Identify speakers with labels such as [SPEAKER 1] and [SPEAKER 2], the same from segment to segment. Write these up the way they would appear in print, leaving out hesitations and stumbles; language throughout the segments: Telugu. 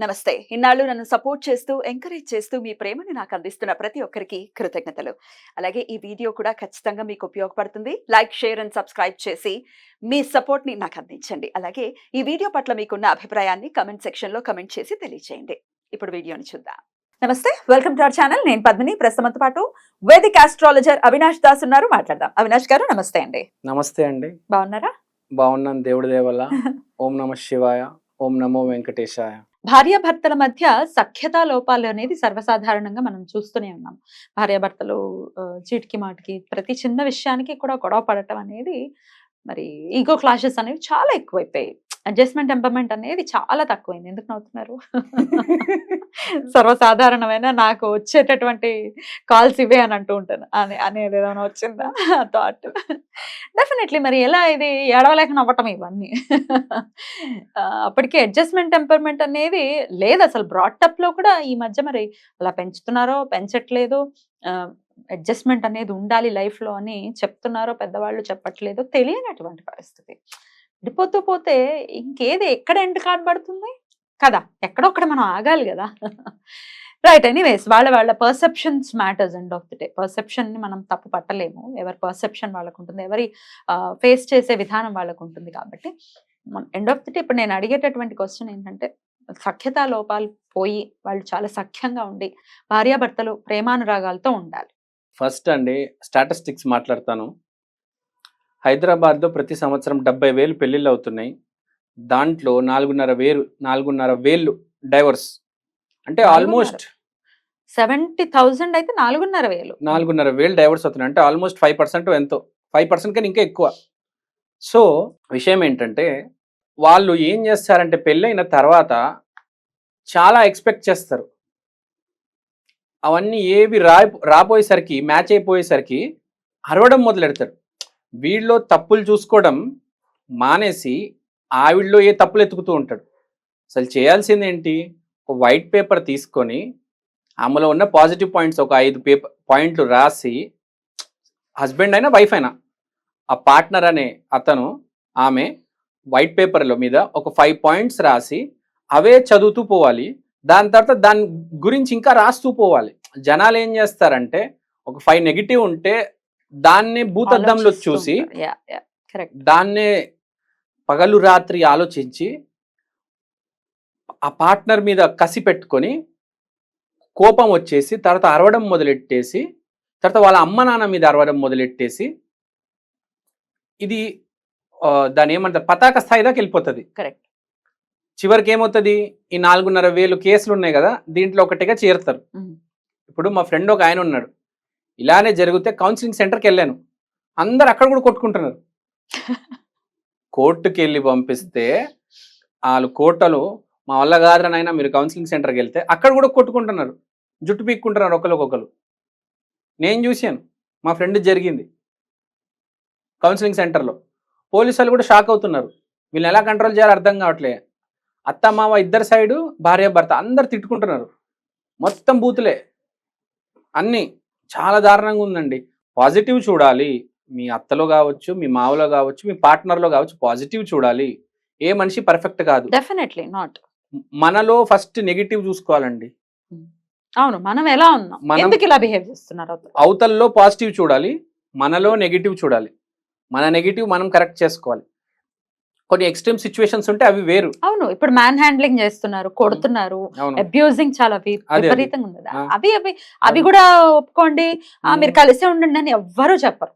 [SPEAKER 1] నమస్తే. ఇన్నాళ్ళు నన్ను సపోర్ట్ చేస్తూ, ఎంకరేజ్ చేస్తూ మీ ప్రేమని నాకు అందిస్తున్న ప్రతి ఒక్కరికి కృతజ్ఞతలు. అలాగే ఈ వీడియో కూడా ఖచ్చితంగా మీకు ఉపయోగపడుతుంది. లైక్, షేర్ అండ్ సబ్స్క్రైబ్ చేసి మీ సపోర్ట్‌ని నాకు అందించండి. అలాగే ఈ వీడియో పట్ల మీకున్న అభిప్రాయాన్ని కామెంట్ సెక్షన్‌లో కామెంట్ చేసి తెలియజేయండి. ఇప్పుడు వీడియోని చూద్దాం. నమస్తే. Welcome to our channel. నేను పద్మిని. ప్రస్తుతంతో పాటు వేదిక్ ఆస్ట్రాలజర్ అవినాష్ దాస్ ఉన్నారు. మాట్లాడదాం. అవినాష్ గారు నమస్తే అండి.
[SPEAKER 2] నమస్తే అండి.
[SPEAKER 1] బాగున్నారా?
[SPEAKER 2] బాగున్నాను దేవుడి దయ వల్ల. ఓం నమః శివాయ. ఓం నమో వెంకటేశాయ.
[SPEAKER 1] భార్యాభర్తల మధ్య సఖ్యతా లోపాలు అనేది సర్వసాధారణంగా మనం చూస్తూనే ఉన్నాం. భార్యాభర్తలు చీటికి మాటికి ప్రతి చిన్న విషయానికి కూడా గొడవ పడటం అనేది మరి ఈగో క్లాషెస్ అనేవి చాలా ఎక్కువైపోయాయి. అడ్జస్ట్మెంట్ టెంపర్మెంట్ అనేది చాలా తక్కువైంది. ఎందుకు నవ్వుతున్నారు? సర్వసాధారణమైన నాకు వచ్చేటటువంటి కాల్స్ ఇవే అని అంటూ ఉంటాను. అనేది ఏమైనా వచ్చిందా థాట్? డెఫినెట్లీ మరి ఎలా ఇది ఏడవలేక నవ్వటం ఇవన్నీ. అప్పటికి అడ్జస్ట్మెంట్ టెంపర్మెంట్ అనేది లేదు అసలు. బ్రాటప్ లో కూడా ఈ మధ్య మరి అలా పెంచుతున్నారో పెంచట్లేదు. అడ్జస్ట్మెంట్ అనేది ఉండాలి లైఫ్ లో అని చెప్తున్నారో పెద్దవాళ్ళు చెప్పట్లేదు. తెలియనటువంటి పరిస్థితి. విడిపోతూ పోతే ఇంకేది ఎక్కడ ఎండ్ కార్డ్ పడుతుంది కదా, ఎక్కడో ఒకటి మనం ఆగాలి కదా. రైట్. ఎనీవేస్ వాళ్ళ perceptions matters. End of the day perception ని మనం తప్పు పట్టలేము. ఎవరి పర్సెప్షన్ వాళ్ళకు ఉంటుంది, ఎవరి ఫేస్ చేసే విధానం వాళ్ళకు ఉంటుంది. కాబట్టి ఎండ్ ఆఫ్ ది డే ఇప్పుడు నేను అడిగేటటువంటి క్వశ్చన్ ఏంటంటే, సఖ్యతా లోపాలు పోయి వాళ్ళు చాలా సఖ్యంగా ఉండి భార్యాభర్తలు ప్రేమానురాగాలతో ఉండాలి.
[SPEAKER 2] ఫస్ట్ అండి స్టాటిస్టిక్స్ మాట్లాడతాను. హైదరాబాద్లో ప్రతి సంవత్సరం 70,000 పెళ్ళిళ్ళు అవుతున్నాయి. దాంట్లో 4,500 డైవర్స్. అంటే ఆల్మోస్ట్
[SPEAKER 1] 70,000 అయితే 4,500.
[SPEAKER 2] 4,500 డైవర్స్ అవుతున్నాయి. అంటే ఆల్మోస్ట్ 5% ఎంతో, 5% కన్నా ఇంకా ఎక్కువ. సో విషయం ఏంటంటే, వాళ్ళు ఏం చేస్తారంటే పెళ్ళైన తర్వాత చాలా ఎక్స్పెక్ట్ చేస్తారు. అవన్నీ ఏవి రాపోయేసరికి, మ్యాచ్ అయిపోయేసరికి అరవడం మొదలెడతారు. వీళ్ళలో తప్పులు చూసుకోవడం మానేసి ఆవిడలో ఏ తప్పులు ఎత్తుకుతూ ఉంటాడు. అసలు చేయాల్సింది ఏంటి? ఒక వైట్ పేపర్ తీసుకొని ఆమెలో ఉన్న పాజిటివ్ పాయింట్స్ ఒక 5 పాయింట్లు రాసి, హస్బెండ్ అయినా వైఫ్ అయినా ఆ పార్ట్నర్ అనే అతను ఆమె వైట్ పేపర్ల మీద ఒక 5 పాయింట్స్ రాసి అవే చదువుతూ పోవాలి. దాని తర్వాత దాని గురించి ఇంకా రాస్తూ పోవాలి. జనాలు ఏం చేస్తారంటే, ఒక 5 నెగిటివ్ ఉంటే దాన్నే భూతద్దంలో చూసి దాన్నే పగలు రాత్రి ఆలోచించి ఆ పార్ట్నర్ మీద కసి పెట్టుకొని కోపం వచ్చేసి తర్వాత అరవడం మొదలెట్టేసి, తర్వాత వాళ్ళ అమ్మ నాన్న మీద అరవడం మొదలెట్టేసి, ఇది దాని ఏమంటారు పతాక స్థాయి దాకా వెళ్ళిపోతుంది.
[SPEAKER 1] కరెక్ట్.
[SPEAKER 2] చివరికి ఏమవుతుంది, ఈ 4,500 కేసులు ఉన్నాయి కదా, దీంట్లో ఒకటిగా చేరుతారు. ఇప్పుడు మా ఫ్రెండ్ ఒక ఆయన ఉన్నాడు, ఇలానే జరిగితే కౌన్సిలింగ్ సెంటర్కి వెళ్ళాను. అందరు అక్కడ కూడా కొట్టుకుంటున్నారు. కోర్టుకి వెళ్ళి పంపిస్తే వాళ్ళు కోర్టులు మా వల్ల కాదనైనా మీరు కౌన్సిలింగ్ సెంటర్కి వెళ్తే అక్కడ కూడా కొట్టుకుంటున్నారు, జుట్టు పీక్కుంటున్నారు ఒకరికొకరు. నేను చూశాను, మా ఫ్రెండ్ జరిగింది కౌన్సిలింగ్ సెంటర్లో. పోలీసు వాళ్ళు కూడా షాక్ అవుతున్నారు, వీళ్ళని ఎలా కంట్రోల్ చేయాలో అర్థం కావట్లే. అత్త మామ ఇద్దరు సైడు, భార్య భర్త అందరు తిట్టుకుంటున్నారు. మొత్తం బూతులే అన్నీ. చాలా దారుణంగా ఉందండి. పాజిటివ్ చూడాలి. మీ అత్తలో కావచ్చు, మీ మావలో కావచ్చు, మీ పార్ట్నర్లో కావచ్చు, పాజిటివ్ చూడాలి. ఏ మనిషి పర్ఫెక్ట్ కాదు.
[SPEAKER 1] Definitely not.
[SPEAKER 2] మనలో ఫస్ట్ నెగిటివ్ చూసుకోవాలండి.
[SPEAKER 1] అవును, మనం ఎలా ఉన్నాం, ఎందుకు ఇలా బిహేవ్ చేస్తున్నారు.
[SPEAKER 2] అవతల్లో పాజిటివ్ చూడాలి, మనలో నెగిటివ్ చూడాలి. మన నెగిటివ్ మనం కరెక్ట్ చేసుకోవాలి. కొన్ని ఎక్స్ట్రీమ్ సిచ్యువేషన్స్ ఉంటే అవి వేరు.
[SPEAKER 1] అవును, ఇప్పుడు మ్యాన్ హ్యాండ్లింగ్ చేస్తున్నారు, కొడుతున్నారు, అబ్యూజింగ్ చాలా విపరీతంగా ఉంది. అవి కూడా ఒప్పుకోండి, మీరు కలిసే ఉండండి అని ఎవ్వరూ చెప్పరు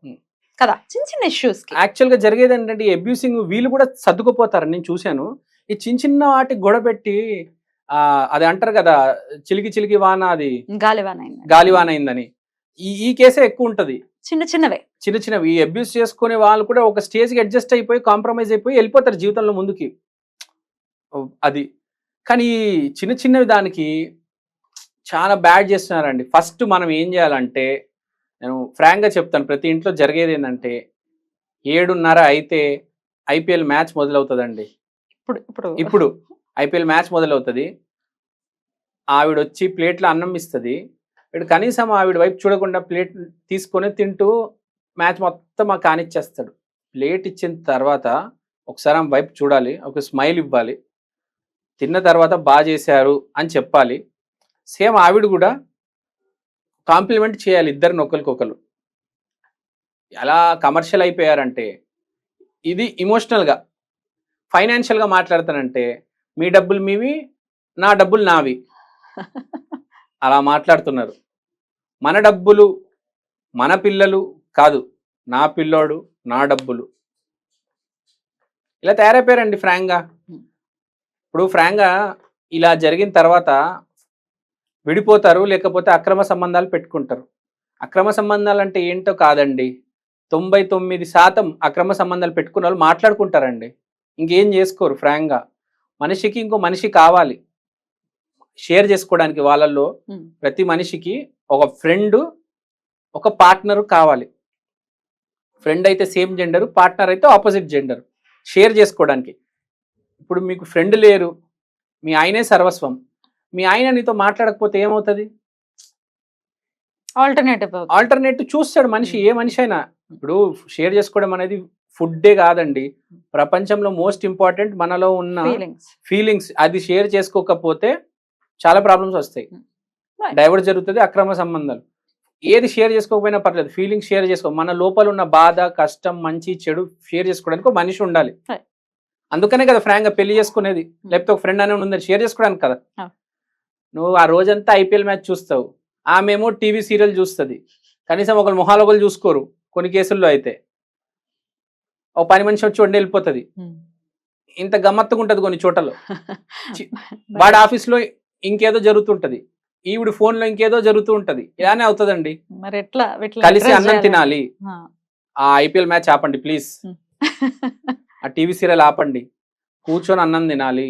[SPEAKER 1] కదా. చిన్న చిన్న ఇష్యూస్
[SPEAKER 2] యాక్చువల్ గా జరిగేది ఏంటంటే, అబ్యూసింగ్ వీళ్ళు కూడా సర్దుకుపోతారు. నేను చూశాను, ఈ చిన్న చిన్న వాటికి గొడవ పెట్టి అది అంటారు కదా, చిలికి చిలికి వాన, అది గాలివాన అయిందని. ఈ కేసే ఎక్కువ ఉంటది. చిన్నవి ఈ అబ్యూస్ చేసుకునే వాళ్ళు కూడా ఒక స్టేజ్కి అడ్జస్ట్ అయిపోయి, కాంప్రమైజ్ అయిపోయి వెళ్ళిపోతారు జీవితంలో ముందుకి. అది కానీ చిన్న చిన్నవి దానికి చాలా బ్యాడ్ చేస్తున్నారండి. ఫస్ట్ మనం ఏం చేయాలంటే, నేను ఫ్రాంక్గా చెప్తాను, ప్రతి ఇంట్లో జరిగేది ఏంటంటే, 7:30 అయితే ఐపీఎల్ మ్యాచ్ మొదలవుతుందండి. ఇప్పుడు ఐపీఎల్ మ్యాచ్ మొదలవుతుంది. ఆవిడ వచ్చి ప్లేట్లో అన్నం ఇస్తుంది. వీడు కనీసం ఆవిడ వైపు చూడకుండా ప్లేట్ తీసుకొని తింటూ మ్యాచ్ మొత్తం మాకు కానిచ్చేస్తాడు. ప్లేట్ ఇచ్చిన తర్వాత ఒకసారి ఆమె వైపు చూడాలి, ఒక స్మైల్ ఇవ్వాలి. తిన్న తర్వాత బాగా చేశారు అని చెప్పాలి. సేమ్ ఆవిడ కూడా కాంప్లిమెంట్ చేయాలి ఇద్దరిని ఒకరికొకరు. ఎలా కమర్షియల్ అయిపోయారంటే, ఇది ఇమోషనల్గా ఫైనాన్షియల్గా మాట్లాడతానంటే మీ డబ్బులు మీవి, నా డబ్బులు నావి, అలా మాట్లాడుతున్నారు. మన డబ్బులు మన పిల్లలు కాదు, నా పిల్లోడు నా డబ్బులు, ఇలా తయారైపోయారండి ఫ్రాంక్గా. ఇప్పుడు ఫ్రాంక్గా ఇలా జరిగిన తర్వాత విడిపోతారు, లేకపోతే అక్రమ సంబంధాలు పెట్టుకుంటారు. అక్రమ సంబంధాలు అంటే ఏంటో కాదండి, 99% అక్రమ సంబంధాలు పెట్టుకున్న వాళ్ళు మాట్లాడుకుంటారండి, ఇంకేం చేసుకోరు. ఫ్రాంక్గా మనిషికి ఇంకో మనిషి కావాలి షేర్ చేసుకోవడానికి. వాళ్ళల్లో ప్రతి మనిషికి ఒక ఫ్రెండ్, ఒక పార్ట్నర్ కావాలి. ఫ్రెండ్ అయితే సేమ్ జెండర్, పార్ట్నర్ అయితే ఆపోజిట్ జెండర్, షేర్ చేసుకోవడానికి. ఇప్పుడు మీకు ఫ్రెండ్ లేరు, మీ ఆయనే సర్వస్వం, మీ ఆయన నీతో మాట్లాడకపోతే ఏమవుతుంది? ఆల్టర్నేటివ్ చూస్తాడు మనిషి, ఏ మనిషి అయినా. ఇప్పుడు షేర్ చేసుకోవడం అనేది ఫుడ్డే కాదండి, ప్రపంచంలో మోస్ట్ ఇంపార్టెంట్ మనలో ఉన్న ఫీలింగ్స్. అది షేర్ చేసుకోకపోతే చాలా ప్రాబ్లమ్స్ వస్తాయి, డైవర్స్ జరుగుతుంది, అక్రమ సంబంధాలు. ఏది షేర్ చేసుకోకపోయినా పర్లేదు, ఫీలింగ్స్ షేర్ చేసుకో. మన లోపల ఉన్న బాధ, కష్టం, మంచి చెడు షేర్ చేసుకోవడానికి ఒక మనిషి ఉండాలి. అందుకనే కదా ఫ్రాంక్గా పెళ్లి చేసుకునేది, లేకపోతే ఒక ఫ్రెండ్ అనే ఉంది షేర్ చేసుకోవడానికి కదా. నువ్వు ఆ రోజంతా ఐపీఎల్ మ్యాచ్ చూస్తావు, ఆమెమో టీవీ సీరియల్ చూస్తుంది, కనీసం ఒకరు మొహాలు ఒకరు చూసుకోరు కొన్ని కేసుల్లో. అయితే ఒక పని మనిషి వచ్చి వండి వెళ్ళిపోతుంది. ఇంత గమ్మత్తుగా ఉంటుంది కొన్ని చోట్లలో. వాడి ఆఫీస్లో ఇంకేదో జరుగుతుంటది, ఈవిడ ఫోన్లో ఇంకేదో జరుగుతూ ఉంటది, ఇలానే అవుతుందండి.
[SPEAKER 1] మరి ఎట్లా
[SPEAKER 2] కలిసి అన్నం తినాలి. ఆ ఐపీఎల్ మ్యాచ్ ఆపండి ప్లీజ్, ఆ టీవీ సీరియల్ ఆపండి, కూర్చొని అన్నం తినాలి,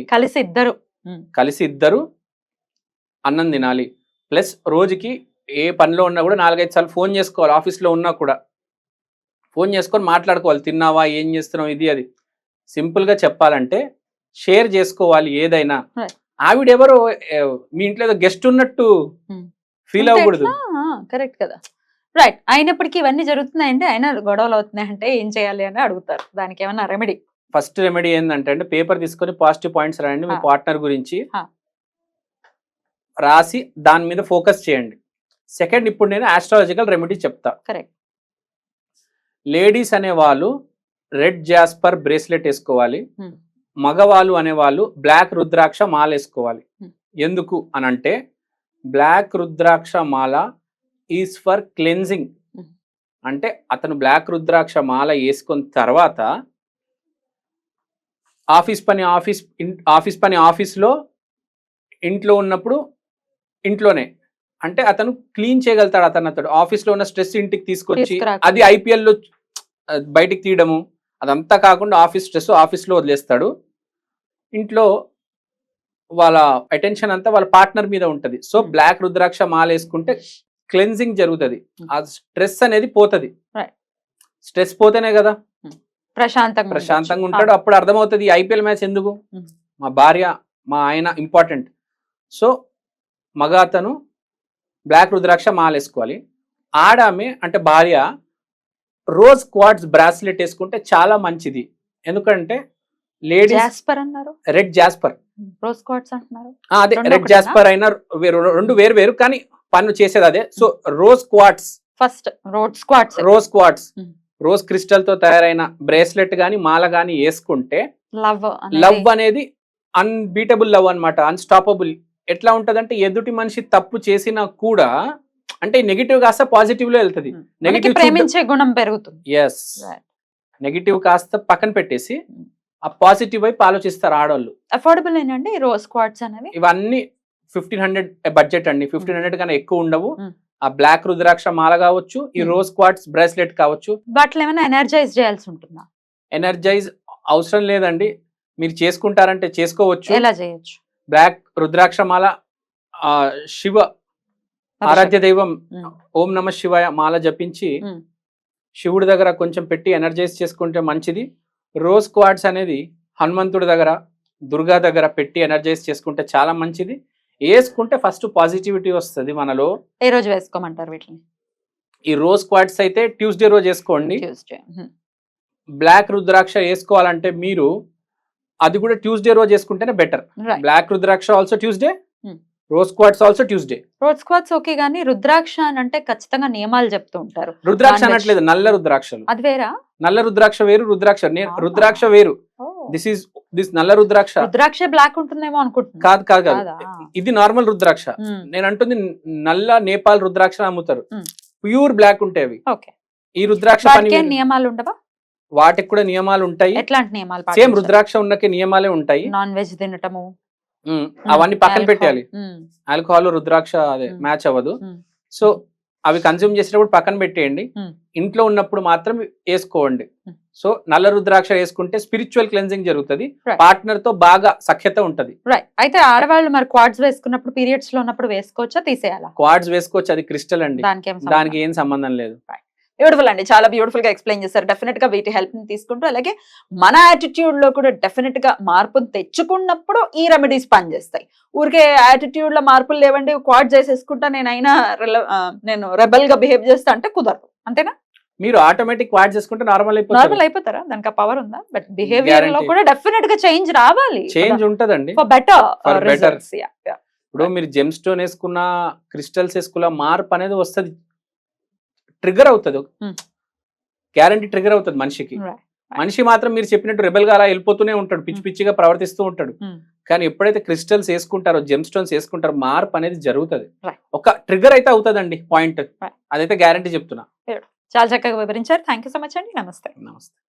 [SPEAKER 2] కలిసి ఇద్దరు అన్నం తినాలి. ప్లస్ రోజుకి ఏ పనిలో ఉన్నా కూడా 4-5 సార్లు ఫోన్ చేసుకోవాలి, ఆఫీస్లో ఉన్నా కూడా ఫోన్ చేసుకొని మాట్లాడుకోవాలి, తిన్నావా, ఏం చేస్తున్నావు, ఇది అది. సింపుల్గా చెప్పాలంటే షేర్ చేసుకోవాలి ఏదైనా. ఆవిడెవరో మీ ఇంట్లో ఏదో గెస్ట్ ఉన్నట్టు ఫీల్ అవ్వకూడదు.
[SPEAKER 1] కరెక్ట్ కదా, రైట్. అయినప్పటికీ ఇవన్నీ జరుగుతున్నాయంటే, అయినా గొడవలు అవుతున్నాయంటే ఏం చేయాలి అని అడుగుతారు, దానికి ఏమన్నా రెమెడీ?
[SPEAKER 2] ఫస్ట్ రెమెడీ ఏంటంటే అండి, పేపర్ తీసుకొని పాజిటివ్ పాయింట్స్ రాయండి, మీ పార్ట్నర్ గురించి రాసి దాని మీద ఫోకస్ చేయండి. సెకండ్, ఇప్పుడు నేను ఆస్ట్రాలజికల్ రెమెడీ చెప్తా.
[SPEAKER 1] కరెక్ట్.
[SPEAKER 2] లేడీస్ అనే వాళ్ళు రెడ్ జాస్పర్ బ్రేస్లెట్ వేసుకోవాలి, మగవాళ్ళు అనేవాళ్ళు బ్లాక్ రుద్రాక్ష మాల వేసుకోవాలి. ఎందుకు అనంటే, black rudraksha mala is for cleansing. అంటే అతను బ్లాక్ రుద్రాక్ష మాల వేసుకున్న తర్వాత ఆఫీస్ పని ఆఫీస్లో, ఇంట్లో ఉన్నప్పుడు ఇంట్లోనే, అంటే అతను క్లీన్ చేయగలుగుతాడు. అతను ఆఫీస్లో ఉన్న స్ట్రెస్ ఇంటికి తీసుకొచ్చి అది ఐపీఎల్లో బయటికి తీయడము అదంతా కాకుండా ఆఫీస్ స్ట్రెస్ ఆఫీస్లో వదిలేస్తాడు. ఇంట్లో వాళ్ళ అటెన్షన్ అంతా వాళ్ళ పార్ట్నర్ మీద ఉంటుంది. సో బ్లాక్ రుద్రాక్ష మాల వేసుకుంటే క్లెన్జింగ్ జరుగుతుంది, ఆ స్ట్రెస్ అనేది పోతుంది. స్ట్రెస్ పోతేనే కదా ప్రశాంతంగా ఉంటాడు. అప్పుడు అర్థమవుతుంది ఐపీఎల్ మ్యాచ్ ఎందుకు, మా భార్య మా ఆయన ఇంపార్టెంట్. సో మగ అతను బ్లాక్ రుద్రాక్ష మాల వేసుకోవాలి. ఆడామె అంటే భార్య రోజ్ క్వార్ట్జ్ బ్రాస్లెట్ వేసుకుంటే చాలా మంచిది. ఎందుకంటే ladies red Jasper,
[SPEAKER 1] rose quartz అంటున్నారు,
[SPEAKER 2] అదే రెడ్ జాస్పర్ అయినా రెండు వేరు వేరు కానీ పన్ను చేసేది అదే. So rose quartz,
[SPEAKER 1] first rose quartz
[SPEAKER 2] rose crystal తో తయారైన బ్రేస్లెట్ గాని మాల గాని వేసుకుంటే లవ్ అనేది అన్బీటబుల్ లవ్ అన్నమాట, అన్స్టాపబుల్. ఎట్లా ఉంటదంటే ఎదుటి మనిషి తప్పు చేసినా కూడా, అంటే నెగిటివ్ కాస్త పాజిటివ్ లో వెళ్తుంది, నెగిటివ్
[SPEAKER 1] ప్రేమించే గుణం పెరుగుతుంది.
[SPEAKER 2] ఎస్, నెగిటివ్ కాస్త పక్కన పెట్టేసి ఆ పాజిటివ్ వైపు ఆలోచిస్తారు ఆడవాళ్ళు.
[SPEAKER 1] అఫోర్డబుల్ ఏనండి రోజ్ క్వార్ట్జ్ అనేవి?
[SPEAKER 2] ఇవన్నీ 1500 బడ్జెట్ అండి, 1500 కన్నా ఎక్కువ ఉండవు. ఆ బ్లాక్ రుద్రాక్ష మాల కావచ్చు, ఈ రోజ్ క్వార్ట్జ్ బ్రేస్లెట్ కావచ్చు.
[SPEAKER 1] వాటిలో ఏమైనా ఎనర్జైజ్ చేయాల్సి ఉంటుందా?
[SPEAKER 2] ఎనర్జైజ్ అవసరం లేదండి, మీరు చేసుకుంటారంటే చేసుకోవచ్చు.
[SPEAKER 1] ఎలా చేయొచ్చు?
[SPEAKER 2] బ్లాక్ రుద్రాక్ష మాల శివ ఆరాధ్య దైవం ఓం నమ శివాయ మాల జపించి శివుడి దగ్గర కొంచెం పెట్టి ఎనర్జైజ్ చేసుకుంటే మంచిది. రోజ్ క్వార్ట్జ్ అనేది హనుమంతుడి దగ్గర, దుర్గా దగ్గర పెట్టి ఎనర్జైజ్ చేసుకుంటే చాలా మంచిది. వేసుకుంటే ఫస్ట్ పాజిటివిటీ వస్తుంది మనలో.
[SPEAKER 1] ఏ రోజు వేసుకోమంటారు వీటిని?
[SPEAKER 2] ఈ రోజ్ క్వార్ట్జ్ అయితే ట్యూస్డే రోజు వేసుకోండి. బ్లాక్ రుద్రాక్ష వేసుకోవాలంటే మీరు అది కూడా ట్యూస్డే రోజు వేసుకుంటేనే better.
[SPEAKER 1] Right.
[SPEAKER 2] Black rudraksha also Tuesday,
[SPEAKER 1] Hmm.
[SPEAKER 2] Rose quartz also Tuesday.
[SPEAKER 1] రోడ్ స్క్వాట్స్ ఓకే గానీ రుద్రాక్ష అని అంటే ఖచ్చితంగా నియమాలు చెప్తూ ఉంటారు.
[SPEAKER 2] రుద్రాక్ష
[SPEAKER 1] Non-veg.
[SPEAKER 2] అనట్లేదు, నల్ల రుద్రాక్షలు.
[SPEAKER 1] అది వేరా?
[SPEAKER 2] నల్ల రుద్రాక్ష వేరు, రుద్రాక్ష
[SPEAKER 1] అవునా?
[SPEAKER 2] రుద్రాక్ష వేరు. దిస్ నల్ల రుద్రాక్ష
[SPEAKER 1] రుద్రాక్ష బ్లాక్ ఉంటుందేమో అనుకుంటున్నా.
[SPEAKER 2] కాదు కాదు కాదు,
[SPEAKER 1] కాదా?
[SPEAKER 2] ఇది నార్మల్ రుద్రాక్ష.
[SPEAKER 1] ఉమ్,
[SPEAKER 2] నేను అంటుంది నల్ల నేపాల్ రుద్రాక్ష అమ్ముతారు,
[SPEAKER 1] Hmm.
[SPEAKER 2] ప్యూర్ బ్లాక్ ఉంటాయి అవి.
[SPEAKER 1] ఓకే.
[SPEAKER 2] ఈ రుద్రాక్ష పని
[SPEAKER 1] వాటికి ఏం
[SPEAKER 2] వేరు.
[SPEAKER 1] నియమాలు ఉండవా?
[SPEAKER 2] వాటికి కూడా నియమాలు ఉంటాయి.
[SPEAKER 1] ఎట్లాంటి నియమాలు?
[SPEAKER 2] సేమ్ రుద్రాక్ష ఉన్నకే నియమాలే ఉంటాయి.
[SPEAKER 1] నాన్ వెజ్ తినటము,
[SPEAKER 2] అవన్నీ పక్కన
[SPEAKER 1] alcohol.
[SPEAKER 2] పెట్టాలి. ఆల్కహాల్ రుద్రాక్ష అదే
[SPEAKER 1] Hmm.
[SPEAKER 2] మ్యాచ్ అవ్వదు.
[SPEAKER 1] Hmm.
[SPEAKER 2] సో అవి కన్జ్యూమ్ చేసేటప్పుడు పక్కన పెట్టేయండి.
[SPEAKER 1] Hmm.
[SPEAKER 2] ఇంట్లో ఉన్నప్పుడు మాత్రం వేసుకోండి.
[SPEAKER 1] Hmm.
[SPEAKER 2] సో నల్ల రుద్రాక్ష వేసుకుంటే స్పిరిచువల్ క్లెన్జింగ్ జరుగుతుంది,
[SPEAKER 1] Right.
[SPEAKER 2] పార్ట్నర్ తో బాగా సఖ్యత ఉంటది.
[SPEAKER 1] రైట్. అయితే ఆడవాళ్ళు మరి క్వాడ్స్ వేసుకున్నప్పుడు పీరియడ్స్ లో ఉన్నప్పుడు వేసుకోవచ్చా, తీసేయాలా?
[SPEAKER 2] క్వార్ట్స్ వేసుకోవచ్చు, అది క్రిస్టల్ అండి,
[SPEAKER 1] దానికి ఏం
[SPEAKER 2] దానికి ఏం సంబంధం లేదు.
[SPEAKER 1] బ్యూటిఫుల్ అండి, చాలా బ్యూటిఫుల్ గా ఎక్స్ప్లెయిన్ చేశారు. డెఫినెట్ గా వీటి హెల్ప్ ని తీసుకుంటూ అలాగే మన యాటిట్యూడ్ లో కూడా డెఫినెట్ గా మార్పును తెచ్చుకున్నప్పుడు ఈ రెమెడీస్ పనిచేస్తాయి. ఊరికే యాటిట్యూడ్ లో మార్పులు లేవండి, క్వాడ్ చేసేసుకుంటా నేను రెబల్ గా బిహేవ్ చేస్తా అంటే కుదరదు, అంతేనా?
[SPEAKER 2] మీరు ఆటోమేటిక్ క్వార్ట్స్ చేసుకుంటే నార్మల్
[SPEAKER 1] నార్మల్ అయిపోతారా? దానికి ఆ పవర్ ఉందా? బట్ బిహేవియర్ లో
[SPEAKER 2] Guarantee.
[SPEAKER 1] కూడా డెఫినెట్ గా చేంజ్ రావాలి,
[SPEAKER 2] చేంజ్ ఉంటదండి.
[SPEAKER 1] For better
[SPEAKER 2] For better.
[SPEAKER 1] Results.
[SPEAKER 2] ఇప్పుడు మీరు జెమ్ స్టోన్ వేసుకున్న, క్రిస్టల్స్ వేసుకున్న మార్పు అనేది వస్తుంది, ట్రిగర్ అవుతుంది,
[SPEAKER 1] Hmm.
[SPEAKER 2] గ్యారంటీ ట్రిగర్ అవుతుంది మనిషికి. మనిషి మాత్రం మీరు చెప్పినట్టు రెబెల్ గా అలా వెళ్ళిపోతూనే ఉంటాడు, పిచ్చి పిచ్చిగా ప్రవర్తిస్తూ ఉంటాడు. కానీ ఎప్పుడైతే క్రిస్టల్స్ వేసుకుంటారో, జెమ్ స్టోన్స్ వేసుకుంటారో, మార్పు అనేది జరుగుతుంది.
[SPEAKER 1] Right.
[SPEAKER 2] ఒక ట్రిగర్ అయితే అవుతుందండి, పాయింట్.
[SPEAKER 1] Right.
[SPEAKER 2] అదైతే గ్యారంటీ చెప్తున్నా.
[SPEAKER 1] చాలా చక్కగా వివరించారు. థ్యాంక్ యూ సో మచ్ అండి. నమస్తే.
[SPEAKER 2] నమస్తే.